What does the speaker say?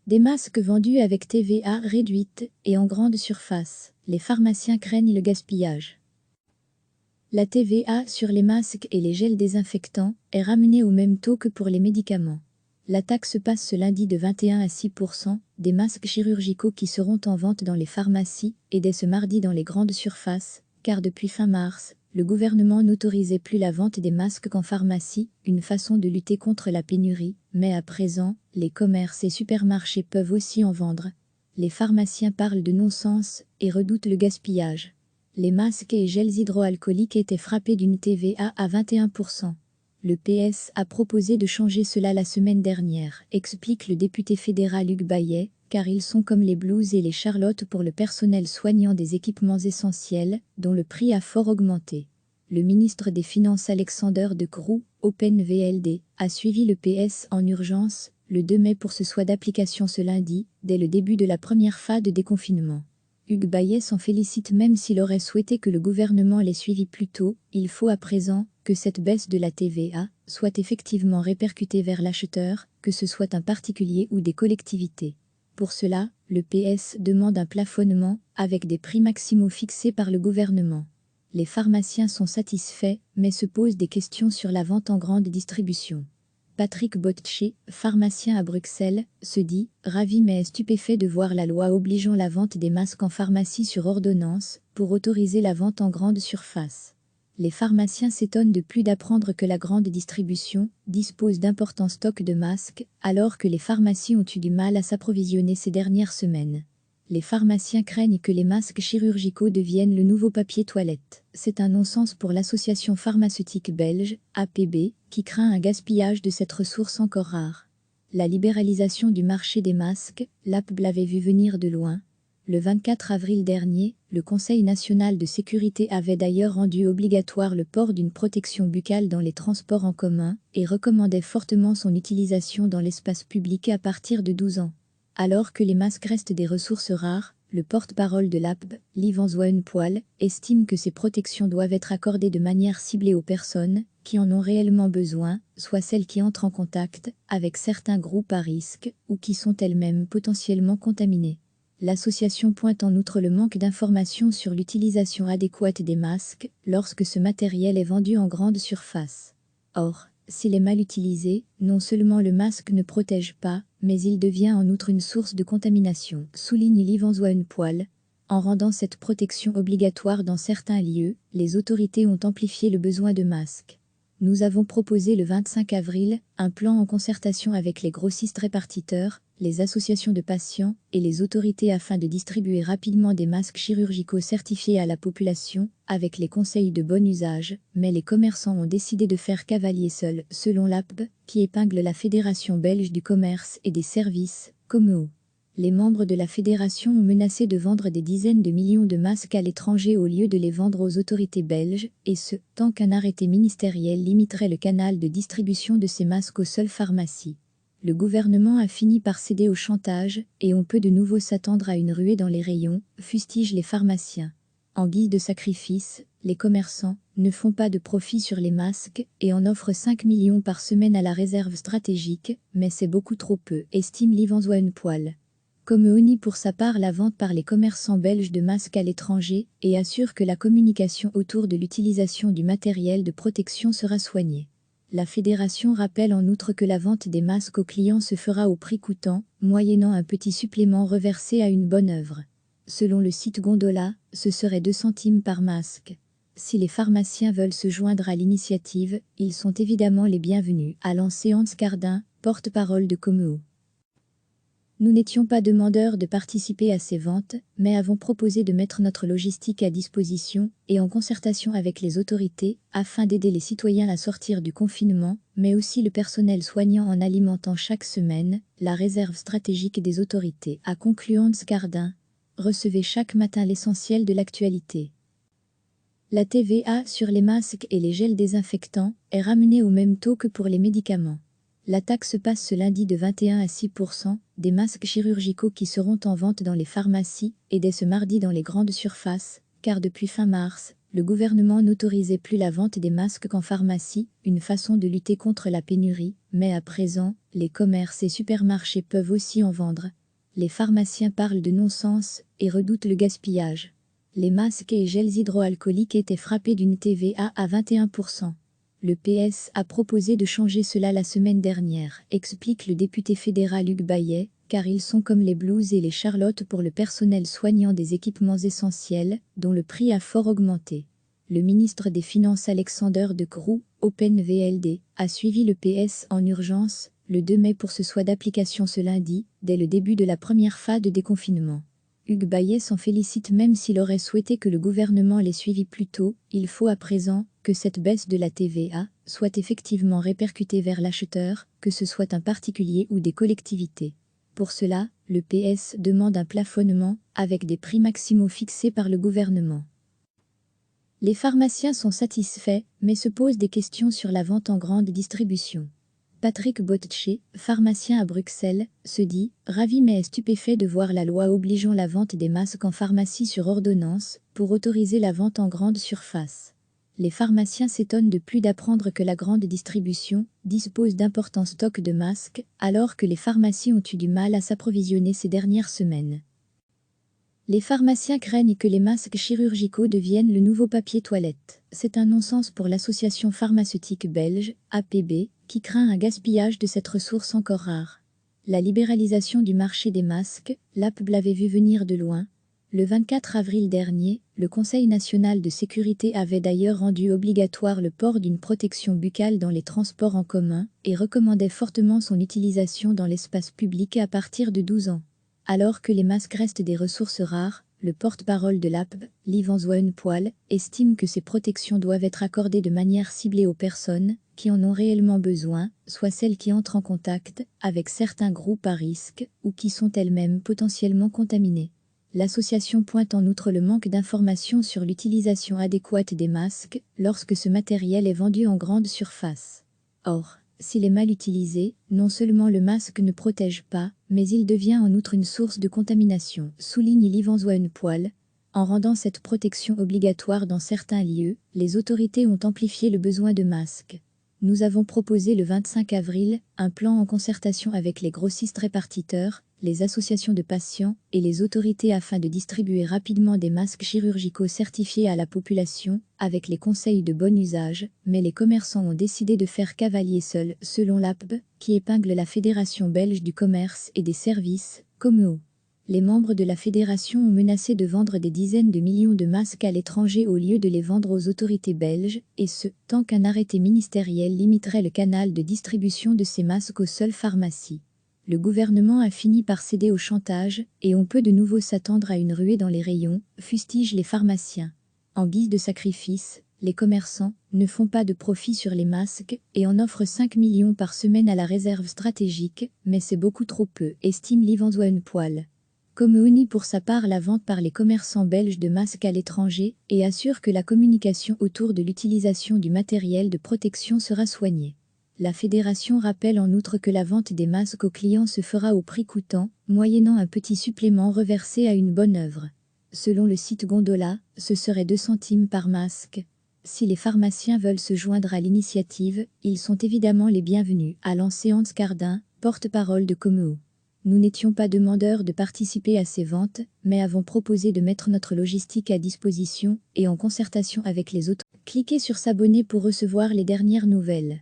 Des masques vendus avec TVA réduite et en grande surface. Les pharmaciens craignent le gaspillage. La TVA sur les masques et les gels désinfectants est ramenée au même taux que pour les médicaments. La taxe passe ce lundi de 21 à 6% des masques chirurgicaux qui seront en vente dans les pharmacies et dès ce mardi dans les grandes surfaces, car depuis fin mars, le gouvernement n'autorisait plus la vente des masques qu'en pharmacie, une façon de lutter contre la pénurie, mais à présent, les commerces et supermarchés peuvent aussi en vendre. Les pharmaciens parlent de non-sens et redoutent le gaspillage. Les masques et gels hydroalcooliques étaient frappés d'une TVA à 21%. Le PS a proposé de changer cela la semaine dernière, explique le député fédéral Hugues Bayet, car ils sont comme les blouses et les charlottes pour le personnel soignant des équipements essentiels, dont le prix a fort augmenté. Le ministre des Finances Alexander De Croo, Open VLD, a suivi le PS en urgence, le 2 mai pour ce soit d'application ce lundi, dès le début de la première phase de déconfinement. Hugues Bayet s'en félicite même s'il aurait souhaité que le gouvernement l'ait suivi plus tôt. Il faut à présent que cette baisse de la TVA soit effectivement répercutée vers l'acheteur, que ce soit un particulier ou des collectivités. Pour cela, le PS demande un plafonnement, avec des prix maximaux fixés par le gouvernement. Les pharmaciens sont satisfaits, mais se posent des questions sur la vente en grande distribution. Patrick Botché, pharmacien à Bruxelles, se dit « ravi mais stupéfait de voir la loi obligeant la vente des masques en pharmacie sur ordonnance pour autoriser la vente en grande surface ». Les pharmaciens s'étonnent de plus d'apprendre que la grande distribution dispose d'importants stocks de masques, alors que les pharmacies ont eu du mal à s'approvisionner ces dernières semaines. Les pharmaciens craignent que les masques chirurgicaux deviennent le nouveau papier toilette. C'est un non-sens pour l'association pharmaceutique belge, APB, qui craint un gaspillage de cette ressource encore rare. La libéralisation du marché des masques, l'APB l'avait vu venir de loin. Le 24 avril dernier, le Conseil national de sécurité avait d'ailleurs rendu obligatoire le port d'une protection buccale dans les transports en commun et recommandait fortement son utilisation dans l'espace public à partir de 12 ans. Alors que les masques restent des ressources rares, le porte-parole de l'APB, Livan Zouaenpoel, estime que ces protections doivent être accordées de manière ciblée aux personnes qui en ont réellement besoin, soit celles qui entrent en contact avec certains groupes à risque ou qui sont elles-mêmes potentiellement contaminées. L'association pointe en outre le manque d'informations sur l'utilisation adéquate des masques lorsque ce matériel est vendu en grande surface. Or, s'il est mal utilisé, non seulement le masque ne protège pas, mais il devient en outre une source de contamination, souligne Livan Zouaenpoel. En rendant cette protection obligatoire dans certains lieux, les autorités ont amplifié le besoin de masques. Nous avons proposé le 25 avril un plan en concertation avec les grossistes répartiteurs, les associations de patients et les autorités afin de distribuer rapidement des masques chirurgicaux certifiés à la population, avec les conseils de bon usage, mais les commerçants ont décidé de faire cavalier seul, selon l'APB, qui épingle la Fédération belge du commerce et des services, Comeo. Les membres de la fédération ont menacé de vendre des dizaines de millions de masques à l'étranger au lieu de les vendre aux autorités belges, et ce, tant qu'un arrêté ministériel limiterait le canal de distribution de ces masques aux seules pharmacies. Le gouvernement a fini par céder au chantage, et on peut de nouveau s'attendre à une ruée dans les rayons, fustigent les pharmaciens. En guise de sacrifice, les commerçants ne font pas de profit sur les masques et en offrent 5 millions par semaine à la réserve stratégique, mais c'est beaucoup trop peu, estime Livan Zouaenpoel. Comeo nie pour sa part la vente par les commerçants belges de masques à l'étranger et assure que la communication autour de l'utilisation du matériel de protection sera soignée. La fédération rappelle en outre que la vente des masques aux clients se fera au prix coûtant, moyennant un petit supplément reversé à une bonne œuvre. Selon le site Gondola, ce serait 2 centimes par masque. Si les pharmaciens veulent se joindre à l'initiative, ils sont évidemment les bienvenus, a lancé Hans Cardin, porte-parole de Comeo. Nous n'étions pas demandeurs de participer à ces ventes, mais avons proposé de mettre notre logistique à disposition et en concertation avec les autorités afin d'aider les citoyens à sortir du confinement, mais aussi le personnel soignant en alimentant chaque semaine la réserve stratégique des autorités, a conclu Hans Cardin. Recevez chaque matin l'essentiel de l'actualité. La TVA sur les masques et les gels désinfectants est ramenée au même taux que pour les médicaments. La taxe passe ce lundi de 21 à 6% des masques chirurgicaux qui seront en vente dans les pharmacies et dès ce mardi dans les grandes surfaces, car depuis fin mars, le gouvernement n'autorisait plus la vente des masques qu'en pharmacie, une façon de lutter contre la pénurie, mais à présent, Les commerces et supermarchés peuvent aussi en vendre. Les pharmaciens parlent de non-sens et redoutent le gaspillage. Les masques et gels hydroalcooliques étaient frappés d'une TVA à 21%. Le PS a proposé de changer cela la semaine dernière, explique le député fédéral Hugues Bayet, car ils sont comme les blouses et les charlottes pour le personnel soignant des équipements essentiels, dont le prix a fort augmenté. Le ministre des Finances Alexander De Croo, OpenVLD, a suivi le PS en urgence, le 2 mai pour ce soit d'application ce lundi, dès le début de la première phase de déconfinement. Hugues Bayet s'en félicite même s'il aurait souhaité que le gouvernement l'ait suivi plus tôt. Il faut à présent que cette baisse de la TVA soit effectivement répercutée vers l'acheteur, que ce soit un particulier ou des collectivités. Pour cela, le PS demande un plafonnement, avec des prix maximaux fixés par le gouvernement. Les pharmaciens sont satisfaits, mais se posent des questions sur la vente en grande distribution. Patrick Botche, pharmacien à Bruxelles, se dit « ravi mais stupéfait de voir la loi obligeant la vente des masques en pharmacie sur ordonnance pour autoriser la vente en grande surface ». Les pharmaciens s'étonnent de plus d'apprendre que la grande distribution dispose d'importants stocks de masques, alors que les pharmacies ont eu du mal à s'approvisionner ces dernières semaines. Les pharmaciens craignent que les masques chirurgicaux deviennent le nouveau papier toilette. C'est un non-sens pour l'association pharmaceutique belge, APB, qui craint un gaspillage de cette ressource encore rare. La libéralisation du marché des masques, l'APB l'avait vu venir de loin. Le 24 avril dernier, le Conseil national de sécurité avait d'ailleurs rendu obligatoire le port d'une protection buccale dans les transports en commun et recommandait fortement son utilisation dans l'espace public à partir de 12 ans. Alors que les masques restent des ressources rares, le porte-parole de l'APB, Livan Zouaenpoel, estime que ces protections doivent être accordées de manière ciblée aux personnes qui en ont réellement besoin, soit celles qui entrent en contact avec certains groupes à risque ou qui sont elles-mêmes potentiellement contaminées. L'association pointe en outre le manque d'informations sur l'utilisation adéquate des masques lorsque ce matériel est vendu en grande surface. Or, s'il est mal utilisé, non seulement le masque ne protège pas, mais il devient en outre une source de contamination, souligne Livan Zouaenpoel. En rendant cette protection obligatoire dans certains lieux, les autorités ont amplifié le besoin de masques. Nous avons proposé le 25 avril un plan en concertation avec les grossistes répartiteurs, les associations de patients et les autorités afin de distribuer rapidement des masques chirurgicaux certifiés à la population, avec les conseils de bon usage, mais les commerçants ont décidé de faire cavalier seul, selon l'APB, qui épingle la Fédération belge du commerce et des services, Comeo. Les membres de la fédération ont menacé de vendre des dizaines de millions de masques à l'étranger au lieu de les vendre aux autorités belges, et ce, tant qu'un arrêté ministériel limiterait le canal de distribution de ces masques aux seules pharmacies. Le gouvernement a fini par céder au chantage, et on peut de nouveau s'attendre à une ruée dans les rayons, fustigent les pharmaciens. En guise de sacrifice, les commerçants ne font pas de profit sur les masques et en offrent 5 millions par semaine à la réserve stratégique, mais c'est beaucoup trop peu, estime Livan Zouaenpoel. Comeo nie pour sa part la vente par les commerçants belges de masques à l'étranger et assure que la communication autour de l'utilisation du matériel de protection sera soignée. La fédération rappelle en outre que la vente des masques aux clients se fera au prix coûtant, moyennant un petit supplément reversé à une bonne œuvre. Selon le site Gondola, ce serait 2 centimes par masque. Si les pharmaciens veulent se joindre à l'initiative, ils sont évidemment les bienvenus, a lancé Hans Cardin, porte-parole de Comeo. Nous n'étions pas demandeurs de participer à ces ventes, mais avons proposé de mettre notre logistique à disposition et en concertation avec les autres. Cliquez sur s'abonner pour recevoir les dernières nouvelles.